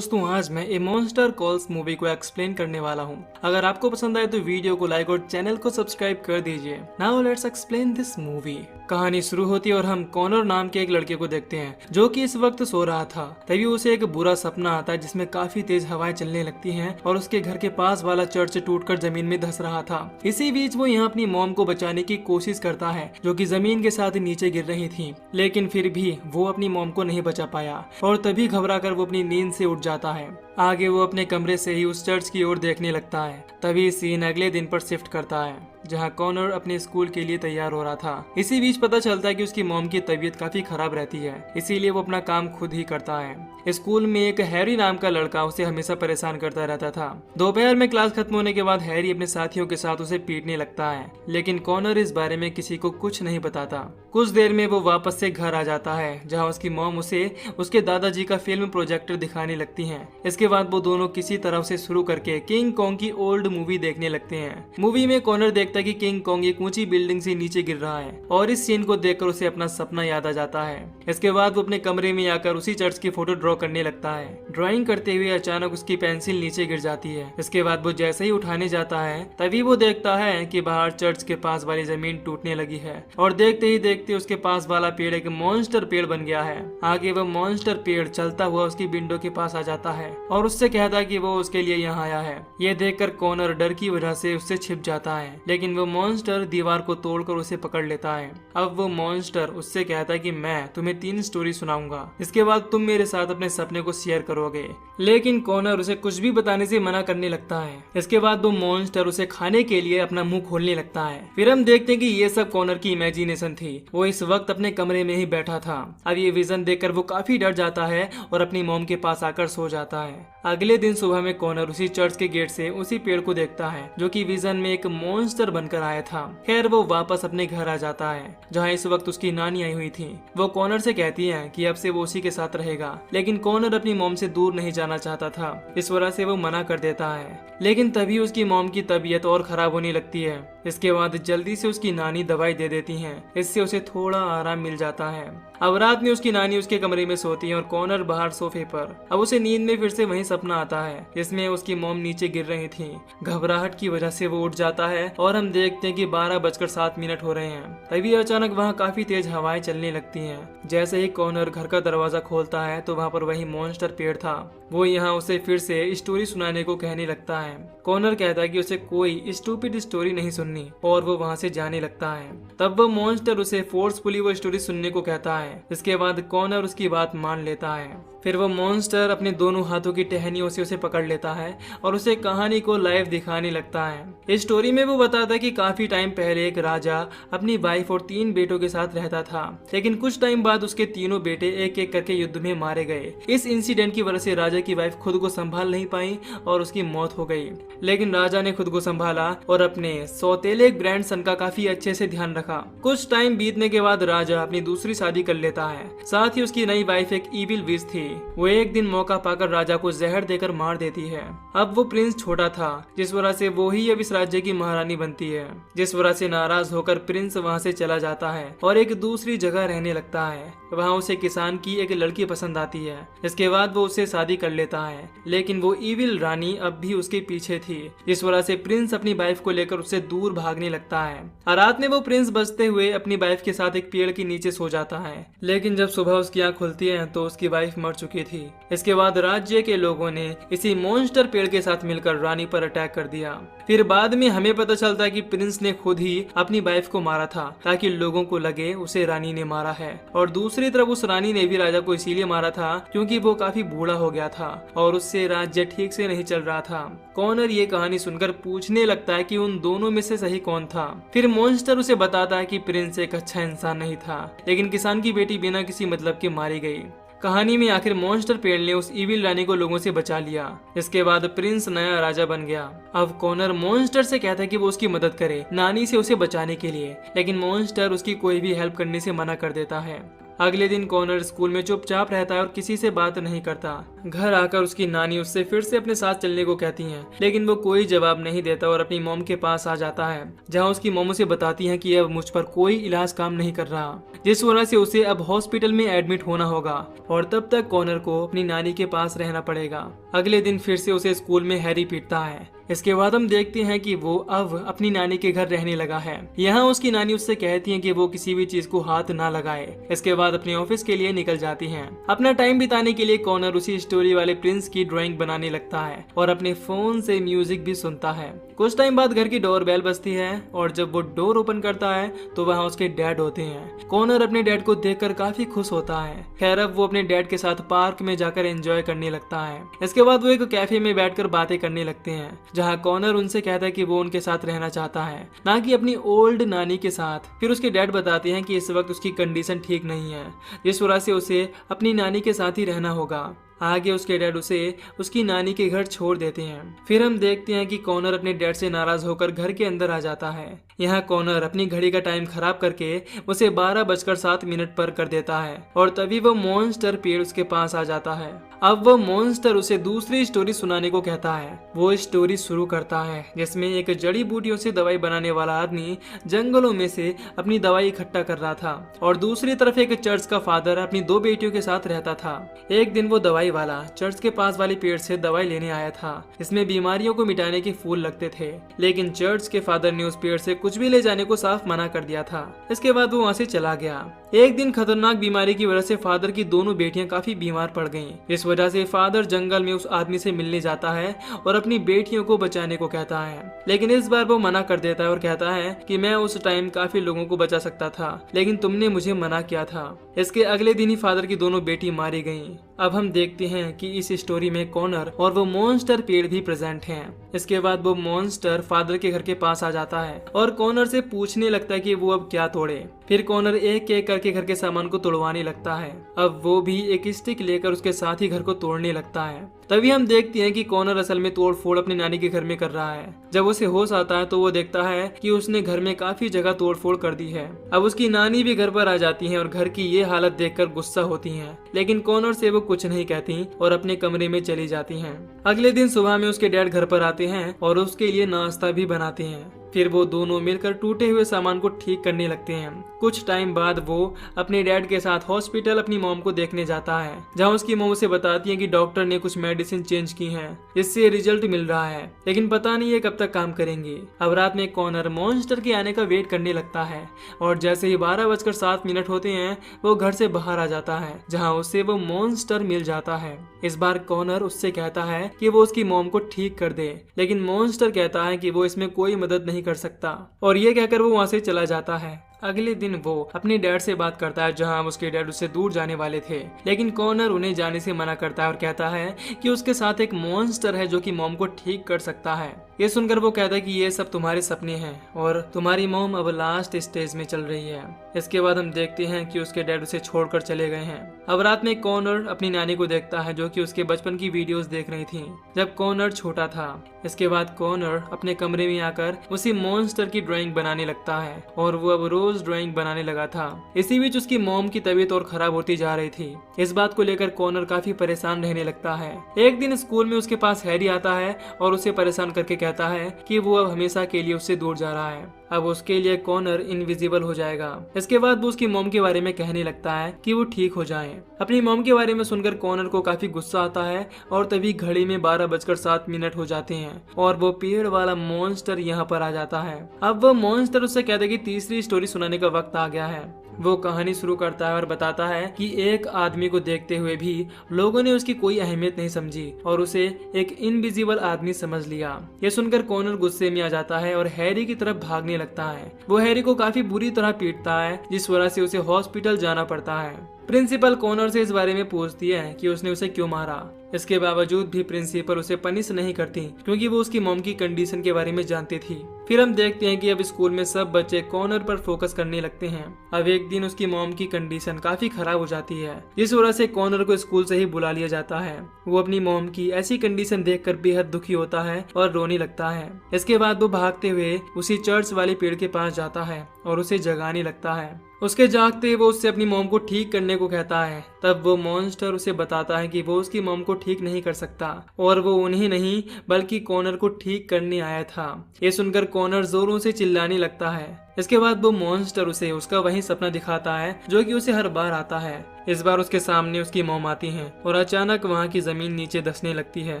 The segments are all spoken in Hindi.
दोस्तों आज मैं ए मॉन्स्टर कॉल्स मूवी को एक्सप्लेन करने वाला हूँ। अगर आपको पसंद आए तो वीडियो को लाइक और चैनल को सब्सक्राइब कर दीजिए। Now let's explain this movie. कहानी शुरू होती है और हम कॉनर नाम के एक लड़के को देखते हैं जो कि इस वक्त सो रहा था। तभी उसे एक बुरा सपना आता है जिसमें काफी तेज हवाएं चलने लगती हैं और उसके घर के पास वाला चर्च टूटकर जमीन में धंस रहा था। इसी बीच वो यहाँ अपनी मॉम को बचाने की कोशिश करता है जो कि जमीन के साथ नीचे गिर रही थी, लेकिन फिर भी वो अपनी मॉम को नहीं बचा पाया और तभी घबराकर वो अपनी नींद से उठ जाता है। आगे वो अपने कमरे से ही उस चर्च की ओर देखने लगता है। तभी सीन अगले दिन पर शिफ्ट करता है जहां कॉनर अपने स्कूल के लिए तैयार हो रहा था। इसी बीच पता चलता है कि उसकी मॉम की तबीयत काफी खराब रहती है, इसीलिए वो अपना काम खुद ही करता है। स्कूल में एक हैरी नाम का लड़का उसे हमेशा परेशान करता रहता था। दोपहर में क्लास खत्म होने के बाद हैरी अपने साथियों के साथ उसे पीटने लगता है, लेकिन कॉनर इस बारे में किसी को कुछ नहीं बताता। कुछ देर में वो वापस से घर आ जाता है जहाँ उसकी मॉम उसे उसके दादाजी का फिल्म प्रोजेक्टर दिखाने लगती है। इसके बाद वो दोनों किसी तरह से शुरू करके किंग कॉन्ग की ओल्ड मूवी देखने लगते हैं। मूवी में कॉनर देखता है कि किंग कॉन्ग एक ऊंची बिल्डिंग से नीचे गिर रहा है और इस सीन को देखकर उसे अपना सपना याद आ जाता है। इसके बाद वो अपने कमरे में आकर उसी चर्च की फोटो ड्रॉ करने लगता है। ड्राइंग करते हुए अचानक उसकी पेंसिल नीचे गिर जाती है। इसके बाद वो जैसे ही उठाने जाता है तभी वो देखता है कि बाहर चर्च के पास वाली जमीन टूटने लगी है और देखते ही देखते उसके पास वाला पेड़ एक मॉन्स्टर पेड़ बन गया है। आगे वो मॉन्स्टर पेड़ चलता हुआ उसकी विंडो के पास आ जाता है और उससे कहता है कि वो उसके लिए यहाँ आया है। ये देखकर कॉनर डर की वजह से उससे छिप जाता है, लेकिन वो मॉन्स्टर दीवार को तोड़कर उसे पकड़ लेता है। अब वो मॉन्स्टर उससे कहता है कि मैं तुम्हें 3 स्टोरी सुनाऊंगा, इसके बाद तुम मेरे साथ अपने सपने को शेयर करोगे। लेकिन कॉनर उसे कुछ भी बताने से मना करने लगता है। इसके बाद वो मॉन्स्टर उसे खाने के लिए अपना मुंह खोलने लगता है। फिर हम देखते हैं कि ये सब कॉनर की इमेजिनेशन थी। वो इस वक्त अपने कमरे में ही बैठा था। अब ये विजन देखकर वो काफी डर जाता है और अपनी मॉम के पास आकर सो जाता है। अगले दिन सुबह में कॉनर उसी चर्च के गेट से उसी पेड़ को देखता है जो कि विजन में एक मॉन्स्टर बनकर आया था। खैर वो वापस अपने घर आ जाता है जहाँ इस वक्त उसकी नानी आई हुई थी। वो कॉनर से कहती है कि अब से वो उसी के साथ रहेगा, लेकिन कॉनर अपनी मॉम से दूर नहीं जाना चाहता था, इस वजह से वो मना कर देता है। लेकिन तभी उसकी मॉम की तबीयत और खराब होने लगती है। इसके बाद जल्दी से उसकी नानी दवाई दे देती है, इससे उसे थोड़ा आराम मिल जाता है। अब रात में उसकी नानी उसके कमरे में सोती है और कॉनर बाहर सोफे पर। अब उसे नींद में फिर से वही सपना आता है जिसमें उसकी मॉम नीचे गिर रही थी। घबराहट की वजह से वो उठ जाता है और हम देखते हैं कि 12:07 हो रहे हैं। तभी अचानक वहाँ काफी तेज हवाएं चलने लगती हैं। जैसे ही कॉनर घर का दरवाजा खोलता है तो वहाँ पर वही मॉन्स्टर पेड़ था। वो यहाँ उसे फिर से स्टोरी सुनाने को कहने लगता है। कॉनर कहता है कि उसे कोई स्टूपिड स्टोरी नहीं सुननी और वो वहाँ से जाने लगता है। तब वो मॉन्स्टर उसे फोर्सफुली वो स्टोरी सुनने को कहता है। इसके बाद कॉनर उसकी बात मान लेता है। फिर वो मॉन्स्टर अपने दोनों हाथों की टहनियों से उसे पकड़ लेता है और उसे कहानी को लाइव दिखाने लगता है। इस स्टोरी में वो बताता है कि काफी टाइम पहले एक राजा अपनी वाइफ और 3 बेटों के साथ रहता था, लेकिन कुछ टाइम बाद उसके तीनों बेटे एक एक करके युद्ध में मारे गए। इस इंसिडेंट की वजह से राजा की वाइफ खुद को संभाल नहीं पाई और उसकी मौत हो गई। लेकिन राजा ने खुद को संभाला और अपने सौतेले ग्रैंडसन का काफी अच्छे से ध्यान रखा। कुछ टाइम बीतने के बाद राजा अपनी दूसरी शादी कर लेता है। साथ ही उसकी नई वाइफ एक इविल विच थी। वो एक दिन मौका पाकर राजा को जहर देकर मार देती है। अब वो प्रिंस छोटा था, जिस वजह से वो ही अब इस राज्य की महारानी बनती है। जिस वजह से नाराज होकर प्रिंस वहाँ से चला जाता है और एक दूसरी जगह रहने लगता है। वहाँ उसे किसान की एक लड़की पसंद आती है। इसके बाद वो उससे शादी कर लेता है, लेकिन वो इविल रानी अब भी उसके पीछे थी। इस वजह से प्रिंस अपनी वाइफ को लेकर उससे दूर भागने लगता है। रात में वो प्रिंस बचते हुए अपनी वाइफ के साथ एक पेड़ के नीचे सो जाता है, लेकिन जब सुबह उसकी आँख खुलती है तो उसकी वाइफ मर चुकी थी। इसके बाद राज्य के लोगों ने इसी मॉन्स्टर पेड़ के साथ मिलकर रानी पर अटैक कर दिया। फिर बाद में हमें पता चलता है कि प्रिंस ने खुद ही अपनी वाइफ को मारा था ताकि लोगों को लगे उसे रानी ने मारा है, और दूसरी तरफ उस रानी ने भी राजा को इसीलिए मारा था क्योंकि वो काफी बूढ़ा हो गया था और उससे राज्य ठीक से नहीं चल रहा था। कॉनर ये कहानी सुनकर पूछने लगता है कि उन दोनों में से सही कौन था। फिर मॉन्स्टर उसे बताता है कि प्रिंस एक अच्छा इंसान नहीं था, लेकिन किसान की बेटी बिना किसी मतलब के मारी गई। कहानी में आखिर मॉन्स्टर पेड़ ने उस इविल रानी को लोगों से बचा लिया। इसके बाद प्रिंस नया राजा बन गया। अब कॉनर मॉन्स्टर से कहता है कि वो उसकी मदद करे नानी से उसे बचाने के लिए, लेकिन मॉन्स्टर उसकी कोई भी हेल्प करने से मना कर देता है। अगले दिन कॉनर स्कूल में चुपचाप रहता है और किसी से बात नहीं करता। घर आकर उसकी नानी उससे फिर से अपने साथ चलने को कहती हैं, लेकिन वो कोई जवाब नहीं देता और अपनी मॉम के पास आ जाता है, जहां उसकी मॉम उसे बताती है कि अब मुझ पर कोई इलाज काम नहीं कर रहा, जिस वजह से उसे अब हॉस्पिटल में एडमिट होना होगा और तब तक कॉनर को अपनी नानी के पास रहना पड़ेगा। अगले दिन फिर से उसे स्कूल में हैरी पीटता है। इसके बाद हम देखते हैं कि वो अब अपनी नानी के घर रहने लगा है। यहाँ उसकी नानी उससे कहती है कि वो किसी भी चीज को हाथ ना लगाए। इसके बाद अपने ऑफिस के लिए निकल जाती हैं। अपना टाइम बिताने के लिए कॉनर उसी स्टोरी वाले प्रिंस की ड्राइंग बनाने लगता है और अपने फोन से म्यूजिक भी सुनता है। कुछ टाइम बाद घर की डोरबेल बजती है और जब वो डोर ओपन करता है तो वहाँ उसके डैड होते हैं। कॉनर अपने डैड को देखकर काफी खुश होता है। खैर अब वो अपने डैड के साथ पार्क में जाकर एंजॉय करने लगता है। इसके बाद वो एक कैफे में बैठकर बातें करने लगते हैं, जहाँ कॉनर उनसे कहता है कि वो उनके साथ रहना चाहता है, ना कि अपनी ओल्ड नानी के साथ। फिर उसके डैड बताते हैं कि इस वक्त उसकी कंडीशन ठीक नहीं है, जिस वजह से उसे अपनी नानी के साथ ही रहना होगा। आगे उसके डैड उसे उसकी नानी के घर छोड़ देते हैं। फिर हम देखते हैं कि कॉनर अपने डैड से नाराज होकर घर के अंदर आ जाता है। यहाँ कॉनर अपनी घड़ी का टाइम खराब करके उसे 12:07 पर कर देता है और तभी वो मॉन्स्टर पेड़ उसके पास आ जाता है। अब वो मॉन्स्टर उसे दूसरी स्टोरी सुनाने को कहता है। वो स्टोरी शुरू करता है जिसमें एक जड़ी बूटियों से दवाई बनाने वाला आदमी जंगलों में से अपनी दवाई इकट्ठा कर रहा था और दूसरी तरफ एक चर्च का फादर अपनी 2 बेटियों के साथ रहता था। एक दिन वो दवाई वाला चर्च के पास वाले पेड़ से दवाई लेने आया था। इसमें बीमारियों को मिटाने के फूल लगते थे, लेकिन चर्च के फादर ने उस पेड़ से कुछ भी ले जाने को साफ मना कर दिया था। इसके बाद वो वहाँ से चला गया। एक दिन खतरनाक बीमारी की वजह से फादर की दोनों बेटियां काफी बीमार पड़ गईं। इस वजह से फादर जंगल में उस आदमी से मिलने जाता है और अपनी बेटियों को बचाने को कहता है, लेकिन इस बार वो मना कर देता है और कहता है कि मैं उस टाइम काफी लोगों को बचा सकता था, लेकिन तुमने मुझे मना किया था। इसके अगले दिन ही फादर की दोनों बेटी मारी गयी। अब हम देखते हैं कि इस स्टोरी में कॉनर और वो मॉन्स्टर पेड़ भी प्रेजेंट हैं। इसके बाद वो मॉन्स्टर फादर के घर के पास आ जाता है और कॉनर से पूछने लगता है कि वो अब क्या तोड़े। फिर कॉनर एक एक करके घर के सामान को तोड़वाने लगता है। अब वो भी एक स्टिक लेकर उसके साथ ही घर को तोड़ने लगता है। तभी हम देखते हैं कि कॉनर असल में तोड़ फोड़ अपनी नानी के घर में कर रहा है। जब उसे होश आता है तो वो देखता है कि उसने घर में काफी जगह तोड़ फोड़ कर दी है। अब उसकी नानी भी घर पर आ जाती है और घर की ये हालत देखकर गुस्सा होती हैं, लेकिन कॉनर से वो कुछ नहीं कहती और अपने कमरे में चली जाती हैं। अगले दिन सुबह में उसके डैड घर पर आते हैं और उसके लिए नाश्ता भी बनाते हैं। फिर वो दोनों मिलकर टूटे हुए सामान को ठीक करने लगते हैं। कुछ टाइम बाद वो अपने डैड के साथ हॉस्पिटल अपनी मॉम को देखने जाता है, जहां उसकी मॉम उसे बताती है कि डॉक्टर ने कुछ मेडिसिन चेंज की हैं, इससे रिजल्ट मिल रहा है, लेकिन पता नहीं ये कब तक काम करेंगे। अब रात में कॉनर मॉन्स्टर के आने का वेट करने लगता है और जैसे ही 12:07 होते हैं वो घर से बाहर आ जाता है, जहाँ उसे वो मॉन्स्टर मिल जाता है। इस बार कॉनर उससे कहता है कि वो उसकी मॉम को ठीक कर दे, लेकिन मॉन्स्टर कहता है कि वो इसमें कोई मदद नहीं कर सकता और ये कहकर वो वहाँ से चला जाता है। अगले दिन वो अपने डैड से बात करता है, जहां उसके डैड उससे दूर जाने वाले थे, लेकिन कॉनर उन्हें जाने से मना करता है और कहता है कि उसके साथ एक मॉन्स्टर है जो कि मॉम को ठीक कर सकता है। ये सुनकर वो कहता है कि ये सब तुम्हारे सपने हैं और तुम्हारी मॉम अब लास्ट स्टेज में चल रही है। इसके बाद हम देखते हैं कि उसके डैड उसे छोड़कर चले गए हैं। अब रात में कॉनर अपनी नानी को देखता है, जो कि उसके बचपन की वीडियोस देख रही थी जब कॉनर छोटा था। इसके बाद कॉनर अपने कमरे में आकर उसी मॉन्स्टर की ड्राइंग बनाने लगता है और वो अब रोज ड्राइंग बनाने लगा था। इसी बीच उसकी मॉम की तबीयत और खराब होती जा रही थी। इस बात को लेकर कॉनर काफी परेशान रहने लगता है। एक दिन स्कूल में उसके पास हैरी आता है और उसे परेशान करके कहता है कि वो अब हमेशा के लिए उससे दूर जा रहा है। अब उसके लिए कॉनर इनविजिबल हो जाएगा। इसके बाद वो उसकी मॉम के बारे में कहने लगता है कि वो ठीक हो जाएं। अपनी मॉम के बारे में सुनकर कॉनर को काफी गुस्सा आता है और तभी घड़ी में 12:07 हो जाते हैं और वो पेड़ वाला मॉन्स्टर यहाँ पर आ जाता है। अब वो मॉन्स्टर उससे कहता है कि तीसरी स्टोरी सुनाने का वक्त आ गया है। वो कहानी शुरू करता है और बताता है कि एक आदमी को देखते हुए भी लोगों ने उसकी कोई अहमियत नहीं समझी और उसे एक इनविजिबल आदमी समझ लिया। ये सुनकर कॉनर गुस्से में आ जाता है और हैरी की तरफ भागने लगता है। वो हैरी को काफी बुरी तरह पीटता है, जिस वजह से उसे हॉस्पिटल जाना पड़ता है। प्रिंसिपल कॉनर से इस बारे में पूछती है कि उसने उसे क्यों मारा। इसके बावजूद भी प्रिंसिपल उसे पनिश नहीं करती, क्योंकि वो उसकी मॉम की कंडीशन के बारे में जानती थी। फिर हम देखते हैं कि अब स्कूल में सब बच्चे कॉनर पर फोकस करने लगते हैं। अब एक दिन उसकी मॉम की कंडीशन काफी खराब हो जाती है, जिस वजह से कॉनर को स्कूल से ही बुला लिया जाता है। वो अपनी मॉम की ऐसी कंडीशन देखकर बेहद दुखी होता है और रोने लगता है। इसके बाद वो भागते हुए उसी चर्च वाले पेड़ के पास जाता है और उसे जगाने लगता है। उसके जागते वो उससे अपनी मॉम को ठीक करने को कहता है। तब वो मॉन्स्टर उसे बताता है कि वो उसकी मॉम को ठीक नहीं कर सकता और वो उन्हें नहीं बल्कि कॉनर को ठीक करने आया था। ये सुनकर कॉनर जोरों से चिल्लाने लगता है। इसके बाद वो मॉन्स्टर उसे उसका वही सपना दिखाता है जो कि उसे हर बार आता है। इस बार उसके सामने उसकी मॉम आती है और अचानक वहाँ की जमीन नीचे धंसने लगती है,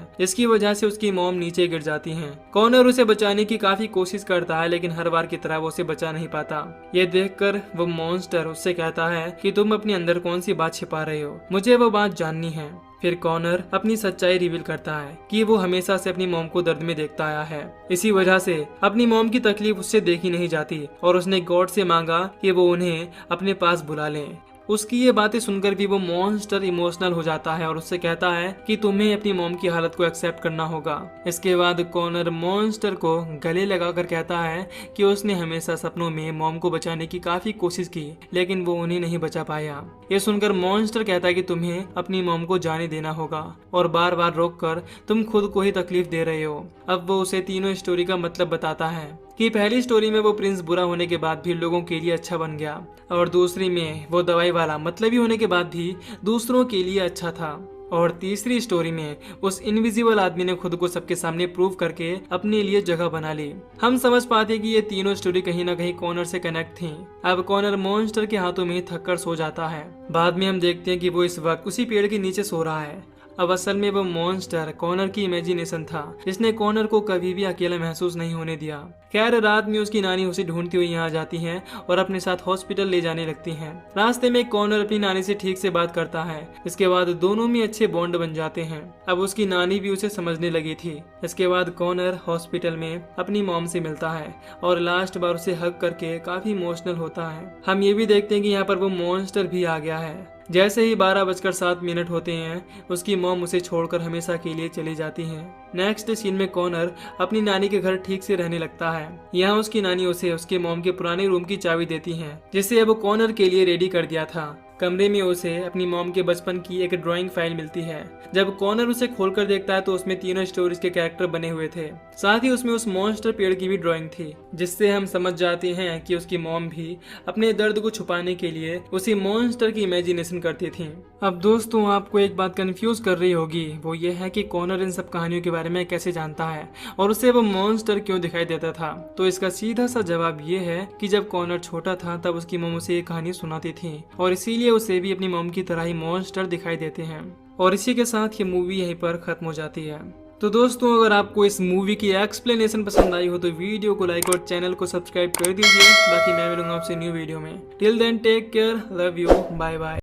जिसकी वजह से उसकी मॉम नीचे गिर जाती है। कॉनर उसे बचाने की काफी कोशिश करता है लेकिन हर बार की तरह वो उसे बचा नहीं पाता। ये देखकर वो मॉन्स्टर उससे कहता है कि तुम अपने अंदर कौन सी बात छिपा रहे हो, मुझे वो बात जाननी है। फिर कॉनर अपनी सच्चाई रिवील करता है कि वो हमेशा से अपनी मॉम को दर्द में देखता आया है। इसी वजह से अपनी मॉम की तकलीफ उससे देखी नहीं जाती और उसने गॉड से मांगा कि वो उन्हें अपने पास बुला लें। उसकी ये बातें सुनकर भी वो मॉन्स्टर इमोशनल हो जाता है और उससे कहता है कि तुम्हें अपनी मॉम की हालत को एक्सेप्ट करना होगा। इसके बाद कॉनर मॉन्स्टर को गले लगाकर कहता है कि उसने हमेशा सपनों में मॉम को बचाने की काफी कोशिश की लेकिन वो उन्हें नहीं बचा पाया। ये सुनकर मॉन्स्टर कहता है कि तुम्हें अपनी मॉम को जाने देना होगा और बार बार रोक कर तुम खुद को ही तकलीफ दे रहे हो। अब वो उसे तीनों स्टोरी का मतलब बताता है कि पहली स्टोरी में वो प्रिंस बुरा होने के बाद भी लोगों के लिए अच्छा बन गया और दूसरी में वो दवाई वाला मतलबी होने के बाद भी दूसरों के लिए अच्छा था और तीसरी स्टोरी में उस इनविजिबल आदमी ने खुद को सबके सामने प्रूव करके अपने लिए जगह बना ली। हम समझ पाते कि ये तीनों स्टोरी कहीं ना कहीं कॉनर से कनेक्ट थी। अब कॉनर मॉन्स्टर के हाथों में थककर सो जाता है। बाद में हम देखते हैं कि वो इस वक्त उसी पेड़ के नीचे सो रहा है। अब असल में वो मॉन्स्टर कॉनर की इमेजिनेशन था जिसने कॉनर को कभी भी अकेला महसूस नहीं होने दिया। खैर रात में उसकी नानी उसे ढूंढती हुई यहाँ जाती हैं और अपने साथ हॉस्पिटल ले जाने लगती हैं। रास्ते में कॉनर अपनी नानी से ठीक से बात करता है। इसके बाद दोनों में अच्छे बॉन्ड बन जाते हैं। अब उसकी नानी भी उसे समझने लगी थी। इसके बाद कॉनर हॉस्पिटल में अपनी मॉम से मिलता है और लास्ट बार उसे हग करके काफी इमोशनल होता है। हम ये भी देखते हैं कि यहाँ पर वो मॉन्स्टर भी आ गया है। जैसे ही 12:07 होते हैं उसकी मॉम उसे छोड़कर हमेशा के लिए चली जाती है। नेक्स्ट सीन में कॉनर अपनी नानी के घर ठीक से रहने लगता है। यहाँ उसकी नानी उसे उसके मॉम के पुराने रूम की चाबी देती है जिसे अब कॉनर के लिए रेडी कर दिया था। कमरे में उसे अपनी मॉम के बचपन की एक ड्राइंग फाइल मिलती है। जब कॉनर उसे खोलकर देखता है तो उसमें तीनों स्टोरीज के कैरेक्टर बने हुए थे। साथ ही उसमें उस मॉन्स्टर पेड़ की भी ड्राइंग थी जिससे हम समझ जाते हैं कि उसकी मॉम भी अपने दर्द को छुपाने के लिए उसी मॉन्स्टर की इमेजिनेशन करती थी। अब दोस्तों आपको एक बात कंफ्यूज कर रही होगी, वो ये है कि कॉनर इन सब कहानियों के बारे में कैसे जानता है और उसे वो मॉन्स्टर क्यों दिखाई देता था। तो इसका सीधा सा जवाब ये है कि जब कॉनर छोटा था तब उसकी मॉम उसे ये कहानी सुनाती थी और इसीलिए उसे भी अपनी मॉम की तरह ही मॉन्स्टर दिखाई देते हैं। और इसी के साथ ये मूवी यहीं पर खत्म हो जाती है। तो दोस्तों अगर आपको इस मूवी की एक्सप्लेनेशन पसंद आई हो तो वीडियो को लाइक और चैनल को सब्सक्राइब कर दीजिए। बाकी मैं मिलूंगा आपसे न्यू वीडियो में। Till then take care, love you, bye bye.